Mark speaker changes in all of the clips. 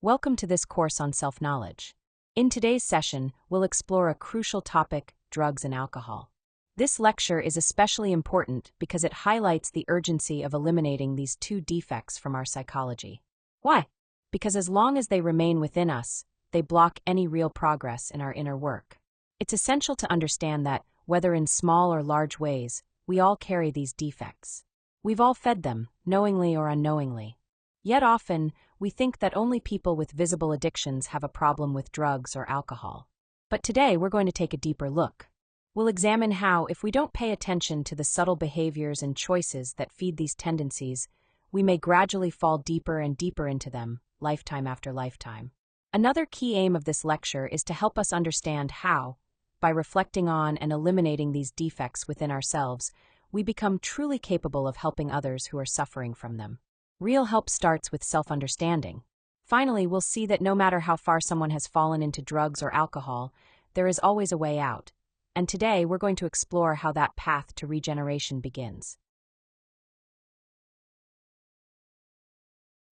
Speaker 1: Welcome to this course on self-knowledge. In today's session, we'll explore a crucial topic: drugs and alcohol. This lecture is especially important because it highlights the urgency of eliminating these two defects from our psychology. Why? Because as long as they remain within us, they block any real progress in our inner work. It's essential to understand that, whether in small or large ways, we all carry these defects. We've all fed them, knowingly or unknowingly. Yet often, we think that only people with visible addictions have a problem with drugs or alcohol. But today we're going to take a deeper look. We'll examine how, if we don't pay attention to the subtle behaviors and choices that feed these tendencies, we may gradually fall deeper and deeper into them, lifetime after lifetime. Another key aim of this lecture is to help us understand how, by reflecting on and eliminating these defects within ourselves, we become truly capable of helping others who are suffering from them. Real help starts with self-understanding. Finally, we'll see that no matter how far someone has fallen into drugs or alcohol, there is always a way out. And today, we're going to explore how that path to regeneration begins.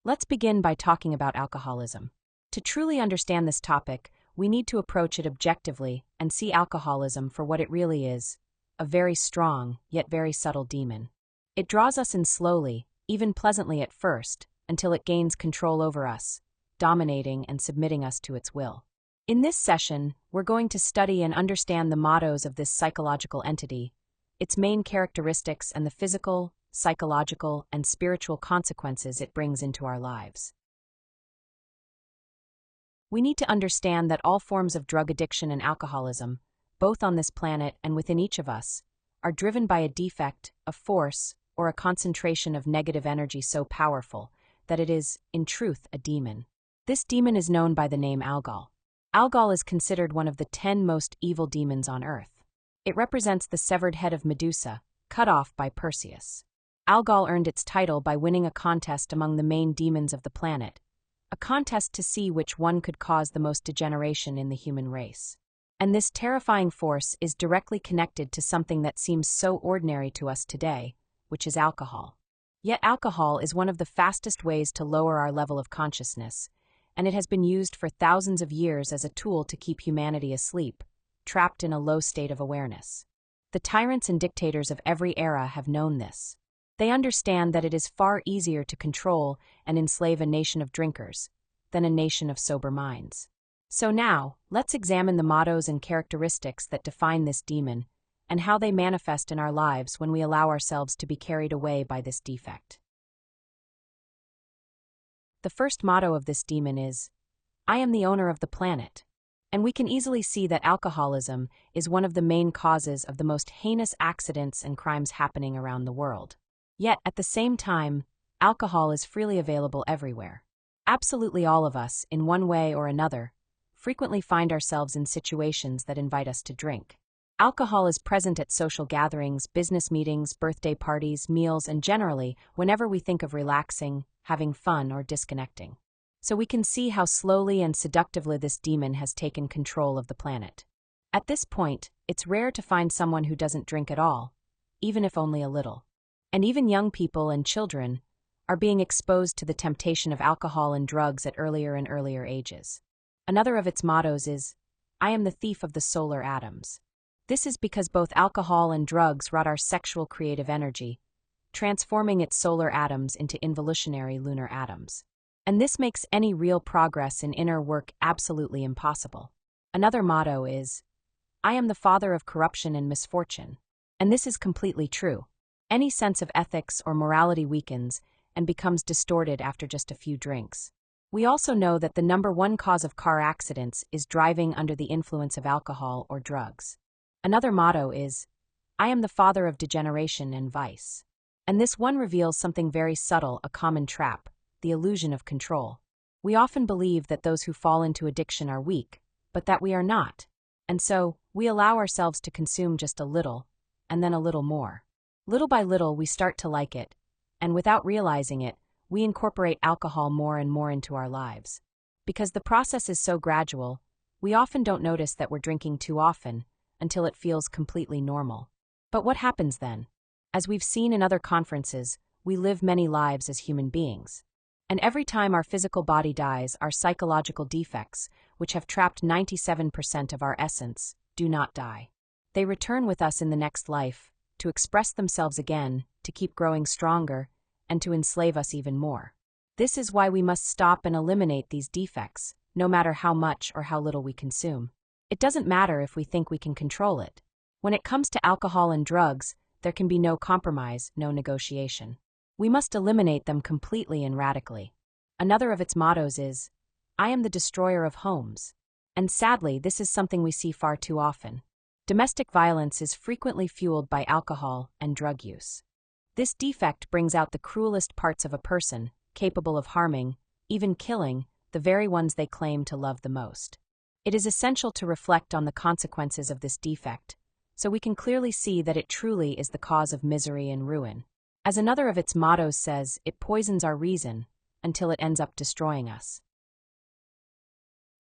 Speaker 1: Let's begin by talking about alcoholism. To truly understand this topic, we need to approach it objectively and see alcoholism for what it really is: a very strong, yet very subtle demon. It draws us in slowly, even pleasantly at first, until it gains control over us, dominating and submitting us to its will. In this session, we're going to study and understand the mottos of this psychological entity, its main characteristics, and the physical, psychological, and spiritual consequences it brings into our lives. We need to understand that all forms of drug addiction and alcoholism, both on this planet and within each of us, are driven by a defect, a force, or a concentration of negative energy so powerful that it is, in truth, a demon. This demon is known by the name alcohol. Alcohol is considered one of the 10 most evil demons on Earth. It represents the severed head of Medusa, cut off by Perseus. Alcohol earned its title by winning a contest among the main demons of the planet, a contest to see which one could cause the most degeneration in the human race. And this terrifying force is directly connected to something that seems so ordinary to us today, which is alcohol. Yet alcohol is one of the fastest ways to lower our level of consciousness, and it has been used for thousands of years as a tool to keep humanity asleep, trapped in a low state of awareness. The tyrants and dictators of every era have known this. They understand that it is far easier to control and enslave a nation of drinkers than a nation of sober minds. So now, let's examine the mottos and characteristics that define this demon, and how they manifest in our lives when we allow ourselves to be carried away by this defect. The first motto of this demon is, "I am the owner of the planet." And we can easily see that alcoholism is one of the main causes of the most heinous accidents and crimes happening around the world. Yet, at the same time, alcohol is freely available everywhere. Absolutely all of us, in one way or another, frequently find ourselves in situations that invite us to drink. Alcohol is present at social gatherings, business meetings, birthday parties, meals, and generally, whenever we think of relaxing, having fun, or disconnecting. So we can see how slowly and seductively this demon has taken control of the planet. At this point, it's rare to find someone who doesn't drink at all, even if only a little. And even young people and children are being exposed to the temptation of alcohol and drugs at earlier and earlier ages. Another of its mottos is, "I am the thief of the solar atoms." This is because both alcohol and drugs rot our sexual creative energy, transforming its solar atoms into involutionary lunar atoms. And this makes any real progress in inner work absolutely impossible. Another motto is, "I am the father of corruption and misfortune." And this is completely true. Any sense of ethics or morality weakens and becomes distorted after just a few drinks. We also know that the #1 cause of car accidents is driving under the influence of alcohol or drugs. Another motto is, "I am the father of degeneration and vice." And this one reveals something very subtle, a common trap, the illusion of control. We often believe that those who fall into addiction are weak, but that we are not. And so, we allow ourselves to consume just a little, and then a little more. Little by little, we start to like it, and without realizing it, we incorporate alcohol more and more into our lives. Because the process is so gradual, we often don't notice that we're drinking too often, until it feels completely normal. But what happens then? As we've seen in other conferences, we live many lives as human beings. And every time our physical body dies, our psychological defects, which have trapped 97% of our essence, do not die. They return with us in the next life, to express themselves again, to keep growing stronger, and to enslave us even more. This is why we must stop and eliminate these defects, no matter how much or how little we consume. It doesn't matter if we think we can control it. When it comes to alcohol and drugs, there can be no compromise, no negotiation. We must eliminate them completely and radically. Another of its mottos is, "I am the destroyer of homes." And sadly, this is something we see far too often. Domestic violence is frequently fueled by alcohol and drug use. This defect brings out the cruelest parts of a person, capable of harming, even killing, the very ones they claim to love the most. It is essential to reflect on the consequences of this defect, so we can clearly see that it truly is the cause of misery and ruin. As another of its mottos says, it poisons our reason until it ends up destroying us.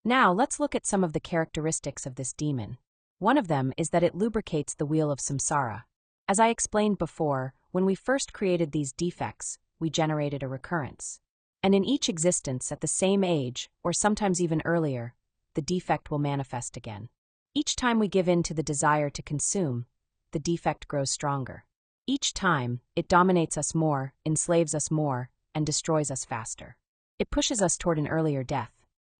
Speaker 1: Now, let's look at some of the characteristics of this demon. One of them is that it lubricates the wheel of samsara. As I explained before, when we first created these defects, we generated a recurrence. And in each existence at the same age, or sometimes even earlier, the defect will manifest again. Each time we give in to the desire to consume, the defect grows stronger. Each time, it dominates us more, enslaves us more, and destroys us faster. It pushes us toward an earlier death.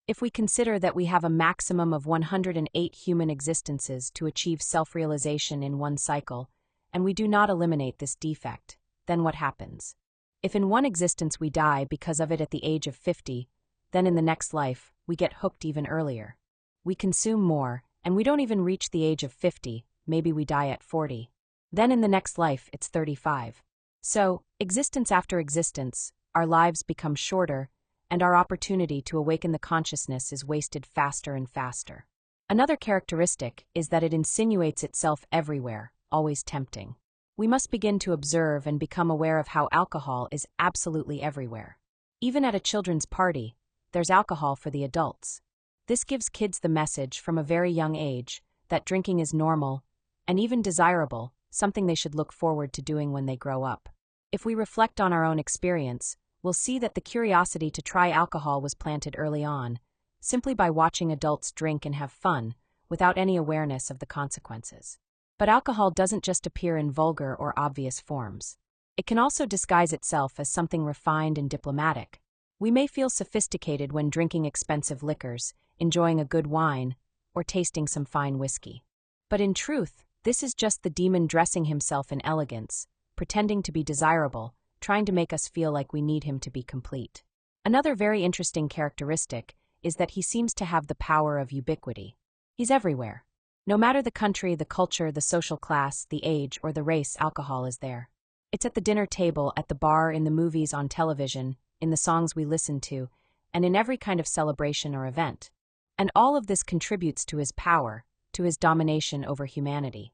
Speaker 1: If we consider that we have a maximum of 108 human existences to achieve self-realization in one cycle, and we do not eliminate this defect, then what happens? If in one existence we die because of it at the age of 50, then in the next life, we get hooked even earlier. We consume more, and we don't even reach the age of 50, maybe we die at 40. Then in the next life, it's 35. So, existence after existence, our lives become shorter, and our opportunity to awaken the consciousness is wasted faster and faster. Another characteristic is that it insinuates itself everywhere, always tempting. We must begin to observe and become aware of how alcohol is absolutely everywhere. Even at a children's party, there's alcohol for the adults. This gives kids the message from a very young age that drinking is normal and even desirable, something they should look forward to doing when they grow up. If we reflect on our own experience, we'll see that the curiosity to try alcohol was planted early on, simply by watching adults drink and have fun, without any awareness of the consequences. But alcohol doesn't just appear in vulgar or obvious forms. It can also disguise itself as something refined and diplomatic. We may feel sophisticated when drinking expensive liquors, enjoying a good wine, or tasting some fine whiskey. But in truth, this is just the demon dressing himself in elegance, pretending to be desirable, trying to make us feel like we need him to be complete. Another very interesting characteristic is that he seems to have the power of ubiquity. He's everywhere. No matter the country, the culture, the social class, the age, or the race, alcohol is there. It's at the dinner table, at the bar, in the movies, on television, in the songs we listen to, and in every kind of celebration or event. And all of this contributes to his power, to his domination over humanity.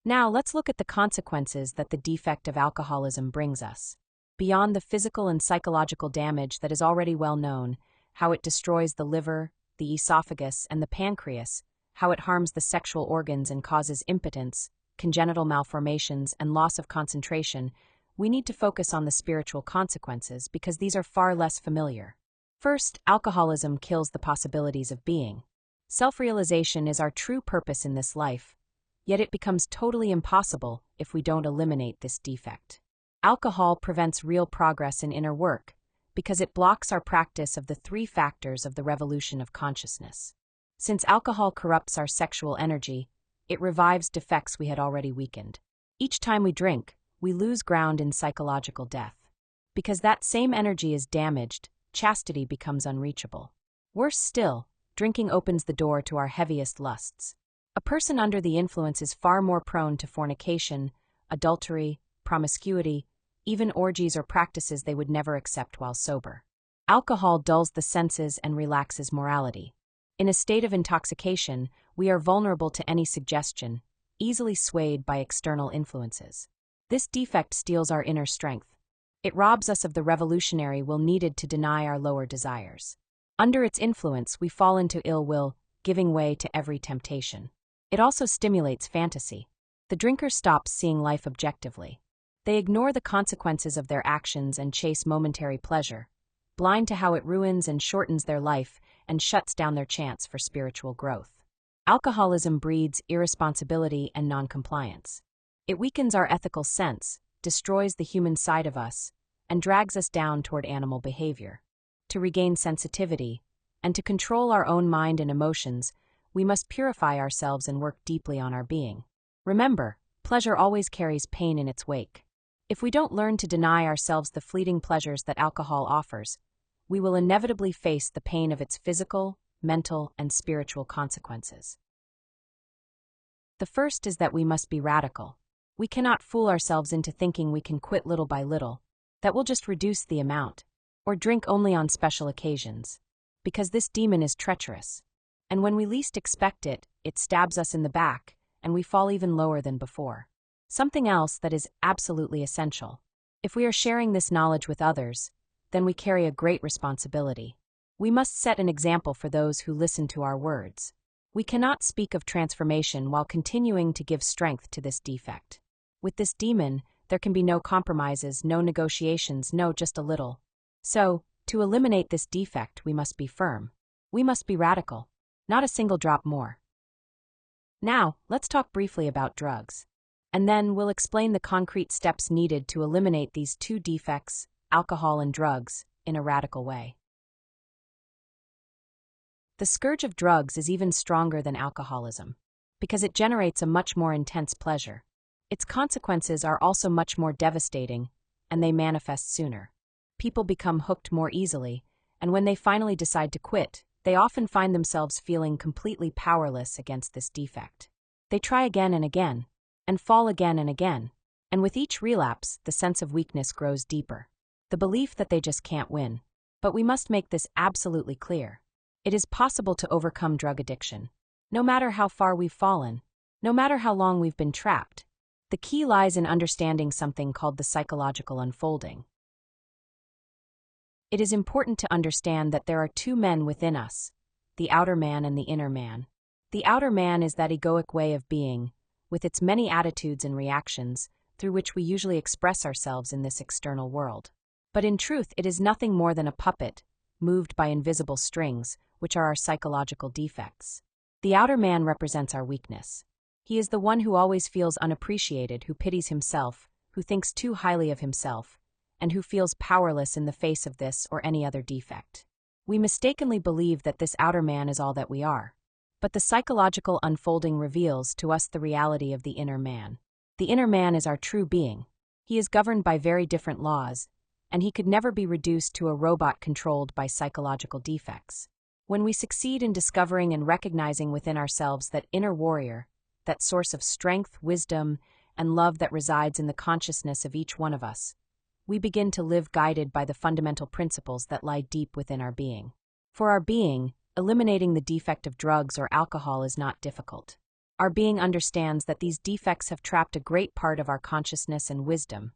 Speaker 1: Now, let's look at the consequences that the defect of alcoholism brings us. Beyond the physical and psychological damage that is already well known, how it destroys the liver, the esophagus, and the pancreas, how it harms the sexual organs and causes impotence, congenital malformations, and loss of concentration, we need to focus on the spiritual consequences because these are far less familiar. First, alcoholism kills the possibilities of being. Self-realization is our true purpose in this life, yet it becomes totally impossible if we don't eliminate this defect. Alcohol prevents real progress in inner work because it blocks our practice of the three factors of the revolution of consciousness. Since alcohol corrupts our sexual energy, it revives defects we had already weakened. Each time we drink, we lose ground in psychological death. Because that same energy is damaged, chastity becomes unreachable. Worse still, drinking opens the door to our heaviest lusts. A person under the influence is far more prone to fornication, adultery, promiscuity, even orgies or practices they would never accept while sober. Alcohol dulls the senses and relaxes morality. In a state of intoxication, we are vulnerable to any suggestion, easily swayed by external influences. This defect steals our inner strength. It robs us of the revolutionary will needed to deny our lower desires. Under its influence, we fall into ill will, giving way to every temptation. It also stimulates fantasy. The drinker stops seeing life objectively. They ignore the consequences of their actions and chase momentary pleasure, blind to how it ruins and shortens their life and shuts down their chance for spiritual growth. Alcoholism breeds irresponsibility and noncompliance. It weakens our ethical sense, destroys the human side of us, and drags us down toward animal behavior. To regain sensitivity, and to control our own mind and emotions, we must purify ourselves and work deeply on our being. Remember, pleasure always carries pain in its wake. If we don't learn to deny ourselves the fleeting pleasures that alcohol offers, we will inevitably face the pain of its physical, mental, and spiritual consequences. The first is that we must be radical. We cannot fool ourselves into thinking we can quit little by little, that we'll just reduce the amount, or drink only on special occasions, because this demon is treacherous. And when we least expect it, it stabs us in the back, and we fall even lower than before. Something else that is absolutely essential. If we are sharing this knowledge with others, then we carry a great responsibility. We must set an example for those who listen to our words. We cannot speak of transformation while continuing to give strength to this defect. With this demon, there can be no compromises, no negotiations, no just a little. So, to eliminate this defect, we must be firm. We must be radical. Not a single drop more. Now, let's talk briefly about drugs. And then we'll explain the concrete steps needed to eliminate these two defects, alcohol and drugs, in a radical way. The scourge of drugs is even stronger than alcoholism, because it generates a much more intense pleasure. Its consequences are also much more devastating, and they manifest sooner. People become hooked more easily, and when they finally decide to quit, they often find themselves feeling completely powerless against this defect. They try again and fall again and again, and with each relapse, the sense of weakness grows deeper. The belief that they just can't win. But we must make this absolutely clear. It is possible to overcome drug addiction. No matter how far we've fallen, no matter how long we've been trapped, the key lies in understanding something called the psychological unfolding. It is important to understand that there are two men within us, the outer man and the inner man. The outer man is that egoic way of being, with its many attitudes and reactions, through which we usually express ourselves in this external world. But in truth, it is nothing more than a puppet, moved by invisible strings, which are our psychological defects. The outer man represents our weakness. He is the one who always feels unappreciated, who pities himself, who thinks too highly of himself, and who feels powerless in the face of this or any other defect. We mistakenly believe that this outer man is all that we are. But the psychological unfolding reveals to us the reality of the inner man. The inner man is our true being. He is governed by very different laws, and he could never be reduced to a robot controlled by psychological defects. When we succeed in discovering and recognizing within ourselves that inner warrior, that source of strength, wisdom, and love that resides in the consciousness of each one of us, we begin to live guided by the fundamental principles that lie deep within our being. For our being, eliminating the defect of drugs or alcohol is not difficult. Our being understands that these defects have trapped a great part of our consciousness and wisdom,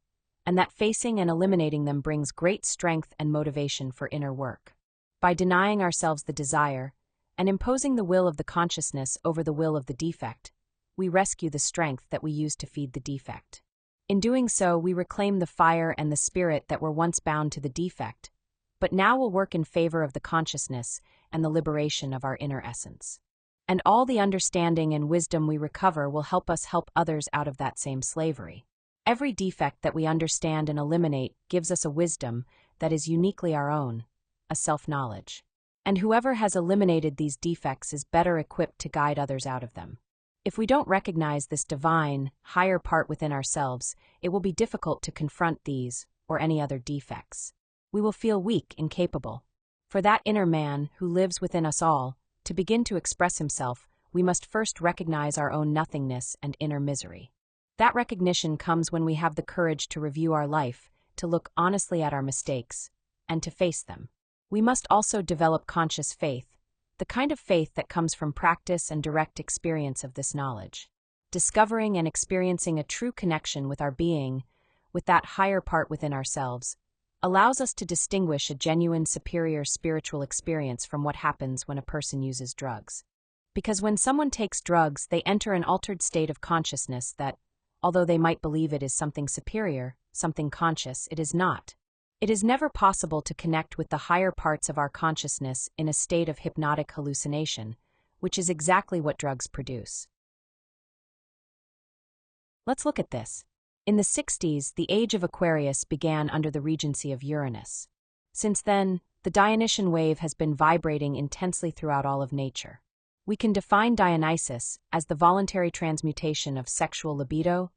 Speaker 1: and that facing and eliminating them brings great strength and motivation for inner work. By denying ourselves the desire, and imposing the will of the consciousness over the will of the defect, we rescue the strength that we use to feed the defect. In doing so, we reclaim the fire and the spirit that were once bound to the defect, but now will work in favor of the consciousness and the liberation of our inner essence. And all the understanding and wisdom we recover will help us help others out of that same slavery. Every defect that we understand and eliminate gives us a wisdom that is uniquely our own, a self-knowledge. And whoever has eliminated these defects is better equipped to guide others out of them. If we don't recognize this divine, higher part within ourselves, it will be difficult to confront these or any other defects. We will feel weak, incapable. For that inner man who lives within us all, to begin to express himself, we must first recognize our own nothingness and inner misery. That recognition comes when we have the courage to review our life, to look honestly at our mistakes, and to face them. We must also develop conscious faith, the kind of faith that comes from practice and direct experience of this knowledge. Discovering and experiencing a true connection with our being, with that higher part within ourselves, allows us to distinguish a genuine superior spiritual experience from what happens when a person uses drugs. Because when someone takes drugs, they enter an altered state of consciousness that, although they might believe it is something superior, something conscious, it is not. It is never possible to connect with the higher parts of our consciousness in a state of hypnotic hallucination, which is exactly what drugs produce. Let's look at this. In the 60s, the age of Aquarius began under the regency of Uranus. Since then, the Dionysian wave has been vibrating intensely throughout all of nature. We can define Dionysus as the voluntary transmutation of sexual libido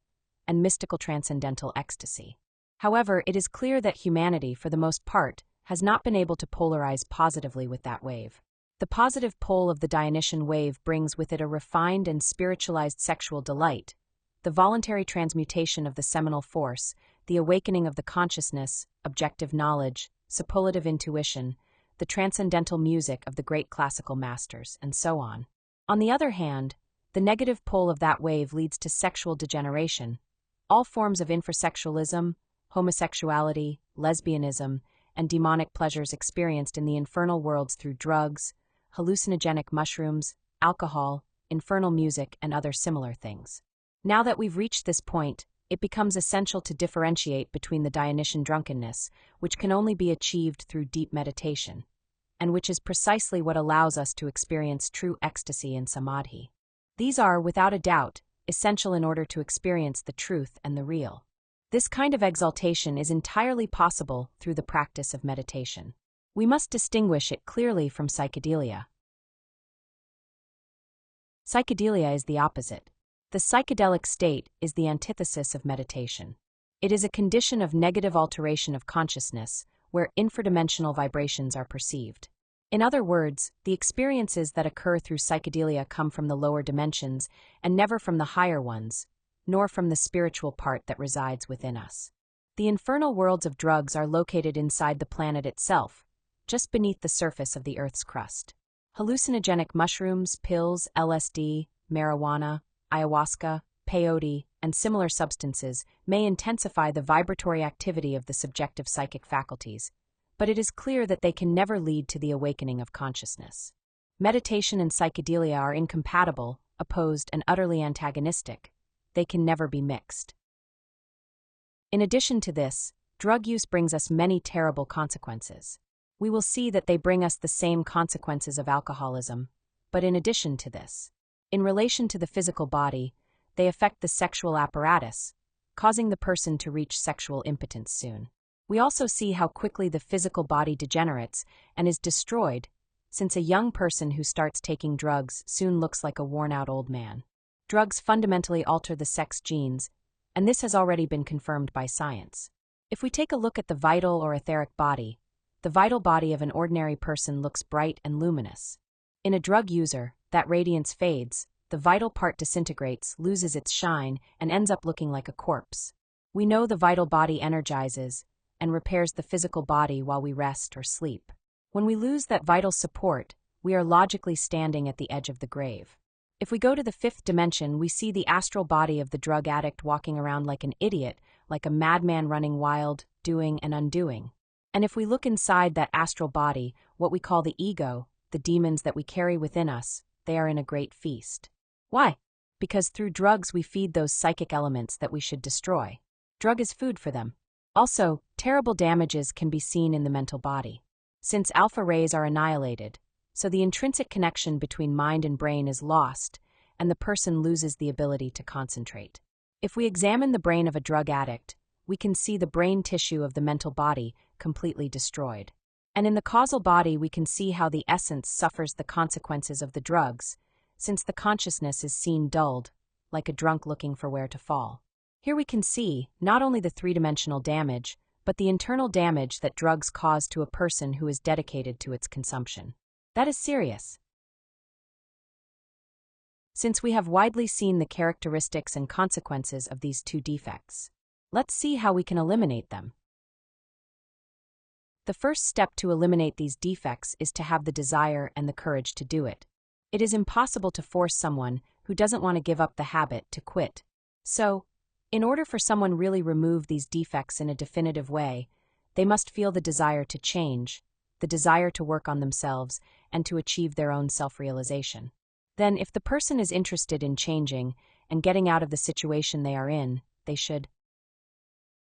Speaker 1: and mystical transcendental ecstasy. However, it is clear that humanity, for the most part, has not been able to polarize positively with that wave. The positive pole of the Dionysian wave brings with it a refined and spiritualized sexual delight, the voluntary transmutation of the seminal force, the awakening of the consciousness, objective knowledge, superlative intuition, the transcendental music of the great classical masters, and so on. On the other hand, the negative pole of that wave leads to sexual degeneration. All forms of infrasexualism, homosexuality, lesbianism, and demonic pleasures experienced in the infernal worlds through drugs, hallucinogenic mushrooms, alcohol, infernal music, and other similar things. Now that we've reached this point, it becomes essential to differentiate between the Dionysian drunkenness, which can only be achieved through deep meditation, and which is precisely what allows us to experience true ecstasy and samadhi. These are, without a doubt, essential in order to experience the truth and the real. This kind of exaltation is entirely possible through the practice of meditation. We must distinguish it clearly from psychedelia. Psychedelia is the opposite. The psychedelic state is the antithesis of meditation. It is a condition of negative alteration of consciousness, where infradimensional vibrations are perceived. In other words, the experiences that occur through psychedelia come from the lower dimensions and never from the higher ones, nor from the spiritual part that resides within us. The infernal worlds of drugs are located inside the planet itself, just beneath the surface of the Earth's crust. Hallucinogenic mushrooms, pills, LSD, marijuana, ayahuasca, peyote, and similar substances may intensify the vibratory activity of the subjective psychic faculties, but it is clear that they can never lead to the awakening of consciousness. Meditation and psychedelia are incompatible, opposed, and utterly antagonistic. They can never be mixed. In addition to this, drug use brings us many terrible consequences. We will see that they bring us the same consequences of alcoholism, but in addition to this, in relation to the physical body, they affect the sexual apparatus, causing the person to reach sexual impotence soon. We also see how quickly the physical body degenerates and is destroyed, since a young person who starts taking drugs soon looks like a worn-out old man. Drugs fundamentally alter the sex genes, and this has already been confirmed by science. If we take a look at the vital or etheric body, the vital body of an ordinary person looks bright and luminous. In a drug user, that radiance fades, the vital part disintegrates, loses its shine, and ends up looking like a corpse. We know the vital body energizes and repairs the physical body while we rest or sleep. When we lose that vital support, we are logically standing at the edge of the grave. If we go to the fifth dimension, we see the astral body of the drug addict walking around like an idiot, like a madman running wild, doing and undoing. And if we look inside that astral body, what we call the ego, the demons that we carry within us, they are in a great feast. Why? Because through drugs we feed those psychic elements that we should destroy. Drug is food for them. Also, terrible damages can be seen in the mental body. Since alpha rays are annihilated, so the intrinsic connection between mind and brain is lost, and the person loses the ability to concentrate. If we examine the brain of a drug addict, we can see the brain tissue of the mental body completely destroyed. And in the causal body, we can see how the essence suffers the consequences of the drugs, since the consciousness is seen dulled, like a drunk looking for where to fall. Here we can see not only the three-dimensional damage, but the internal damage that drugs cause to a person who is dedicated to its consumption. That is serious. Since we have widely seen the characteristics and consequences of these two defects, let's see how we can eliminate them. The first step to eliminate these defects is to have the desire and the courage to do it. It is impossible to force someone who doesn't want to give up the habit to quit. So, in order for someone really remove these defects in a definitive way, they must feel the desire to change, the desire to work on themselves, and to achieve their own self-realization. Then, if the person is interested in changing and getting out of the situation they are in, they should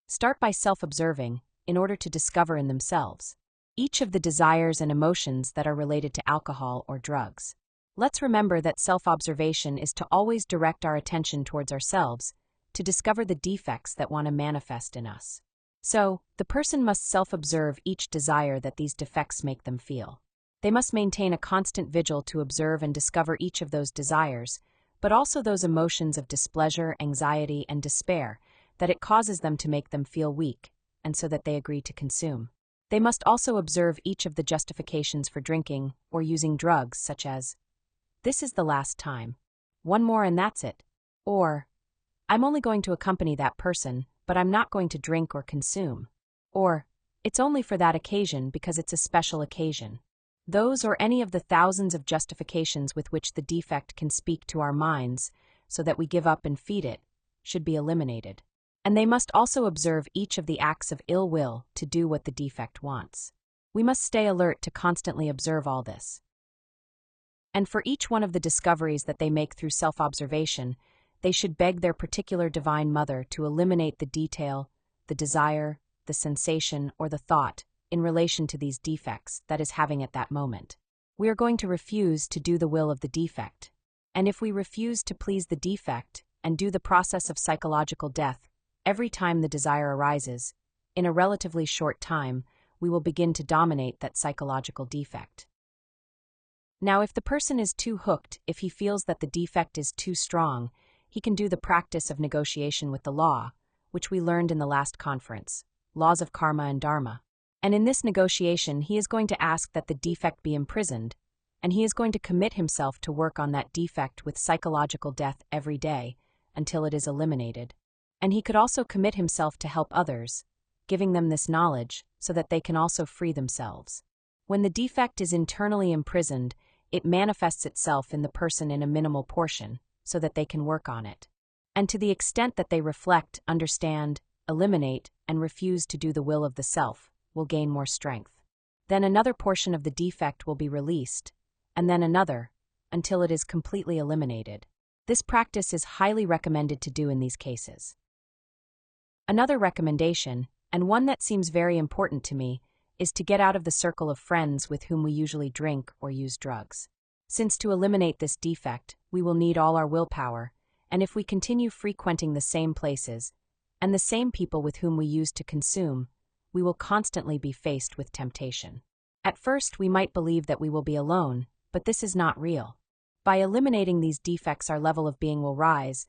Speaker 1: start by self-observing in order to discover in themselves each of the desires and emotions that are related to alcohol or drugs. Let's remember that self-observation is to always direct our attention towards ourselves to discover the defects that want to manifest in us. So, the person must self-observe each desire that these defects make them feel. They must maintain a constant vigil to observe and discover each of those desires, but also those emotions of displeasure, anxiety, and despair that it causes them to make them feel weak, and so that they agree to consume. They must also observe each of the justifications for drinking or using drugs, such as, "This is the last time. One more and that's it." Or, "I'm only going to accompany that person, but I'm not going to drink or consume." Or, "It's only for that occasion because it's a special occasion." Those or any of the thousands of justifications with which the defect can speak to our minds so that we give up and feed it should be eliminated. And they must also observe each of the acts of ill will to do what the defect wants. We must stay alert to constantly observe all this. And for each one of the discoveries that they make through self-observation, they should beg their particular Divine Mother to eliminate the detail, the desire, the sensation, or the thought in relation to these defects that is having at that moment. We are going to refuse to do the will of the defect. And if we refuse to please the defect and do the process of psychological death every time the desire arises, in a relatively short time, we will begin to dominate that psychological defect. Now, if the person is too hooked, if he feels that the defect is too strong, he can do the practice of negotiation with the law, which we learned in the last conference, Laws of Karma and Dharma. And in this negotiation, he is going to ask that the defect be imprisoned, and he is going to commit himself to work on that defect with psychological death every day until it is eliminated. And he could also commit himself to help others, giving them this knowledge so that they can also free themselves. When the defect is internally imprisoned, it manifests itself in the person in a minimal portion so that they can work on it. And to the extent that they reflect, understand, eliminate, and refuse to do the will of the self, will gain more strength. Then another portion of the defect will be released, and then another, until it is completely eliminated. This practice is highly recommended to do in these cases. Another recommendation, and one that seems very important to me, is to get out of the circle of friends with whom we usually drink or use drugs. Since to eliminate this defect, we will need all our willpower, and if we continue frequenting the same places, and the same people with whom we use to consume, we will constantly be faced with temptation. At first, we might believe that we will be alone, but this is not real. By eliminating these defects, our level of being will rise,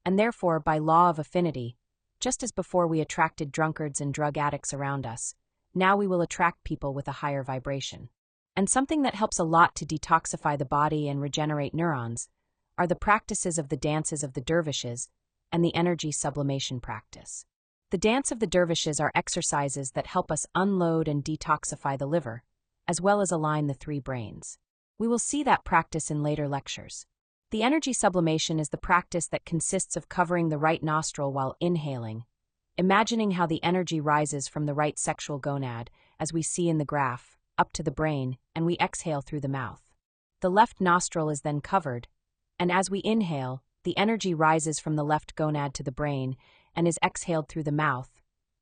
Speaker 1: and therefore, by law of affinity, just as before we attracted drunkards and drug addicts around us, now we will attract people with a higher vibration. And something that helps a lot to detoxify the body and regenerate neurons are the practices of the dances of the dervishes and the energy sublimation practice. The dance of the dervishes are exercises that help us unload and detoxify the liver, as well as align the three brains. We will see that practice in later lectures. The energy sublimation is the practice that consists of covering the right nostril while inhaling, imagining how the energy rises from the right sexual gonad, as we see in the graph, up to the brain, and we exhale through the mouth. The left nostril is then covered, and as we inhale, the energy rises from the left gonad to the brain and is exhaled through the mouth,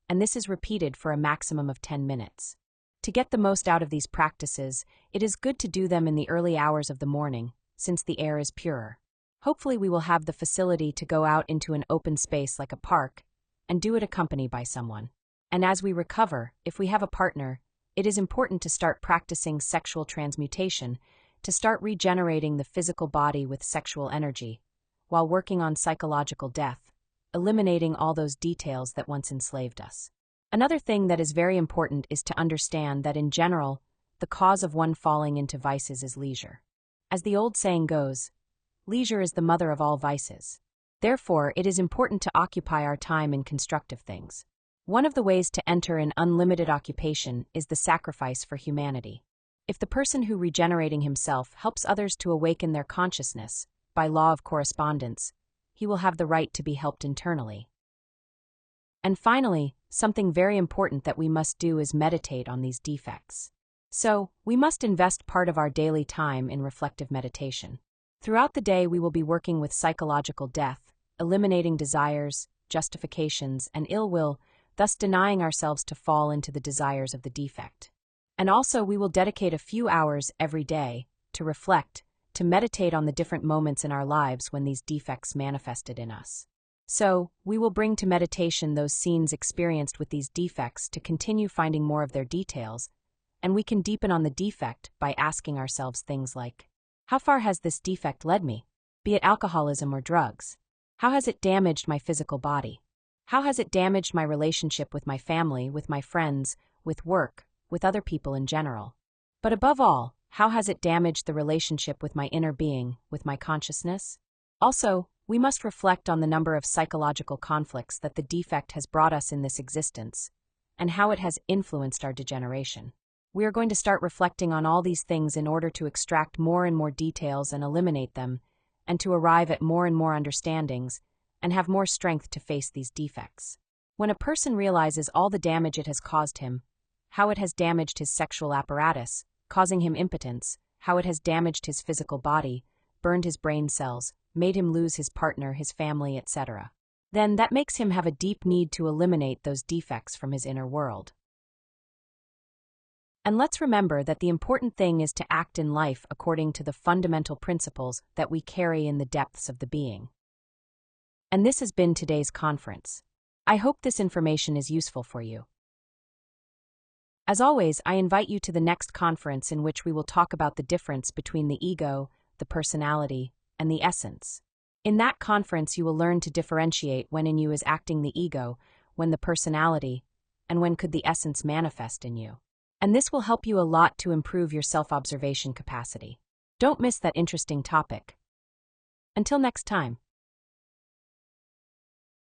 Speaker 1: and this is repeated for a maximum of 10 minutes. To get the most out of these practices, it is good to do them in the early hours of the morning, since the air is purer. Hopefully we will have the facility to go out into an open space like a park and do it accompanied by someone. And as we recover, if we have a partner, it is important to start practicing sexual transmutation, to start regenerating the physical body with sexual energy, while working on psychological death, eliminating all those details that once enslaved us. Another thing that is very important is to understand that in general, the cause of one falling into vices is leisure. As the old saying goes, leisure is the mother of all vices. Therefore, it is important to occupy our time in constructive things. One of the ways to enter an unlimited occupation is the sacrifice for humanity. If the person who regenerating himself helps others to awaken their consciousness, by law of correspondence, he will have the right to be helped internally. And finally, something very important that we must do is meditate on these defects. So, we must invest part of our daily time in reflective meditation. Throughout the day we will be working with psychological death, eliminating desires, justifications, and ill will, thus denying ourselves to fall into the desires of the defect. And also, we will dedicate a few hours every day to reflect, to meditate on the different moments in our lives when these defects manifested in us. So, we will bring to meditation those scenes experienced with these defects to continue finding more of their details, and we can deepen on the defect by asking ourselves things like, how far has this defect led me? Be it alcoholism or drugs. How has it damaged my physical body? How has it damaged my relationship with my family, with my friends, with work, with other people in general? But above all, how has it damaged the relationship with my inner being, with my consciousness? Also, we must reflect on the number of psychological conflicts that the defect has brought us in this existence, and how it has influenced our degeneration. We are going to start reflecting on all these things in order to extract more and more details and eliminate them, and to arrive at more and more understandings, and have more strength to face these defects. When a person realizes all the damage it has caused him, how it has damaged his sexual apparatus, causing him impotence, how it has damaged his physical body, burned his brain cells, made him lose his partner, his family, etc., then that makes him have a deep need to eliminate those defects from his inner world. And let's remember that the important thing is to act in life according to the fundamental principles that we carry in the depths of the being. And this has been today's conference. I hope this information is useful for you. As always, I invite you to the next conference in which we will talk about the difference between the ego, the personality, and the essence. In that conference, you will learn to differentiate when in you is acting the ego, when the personality, and when could the essence manifest in you. And this will help you a lot to improve your self-observation capacity. Don't miss that interesting topic. Until next time.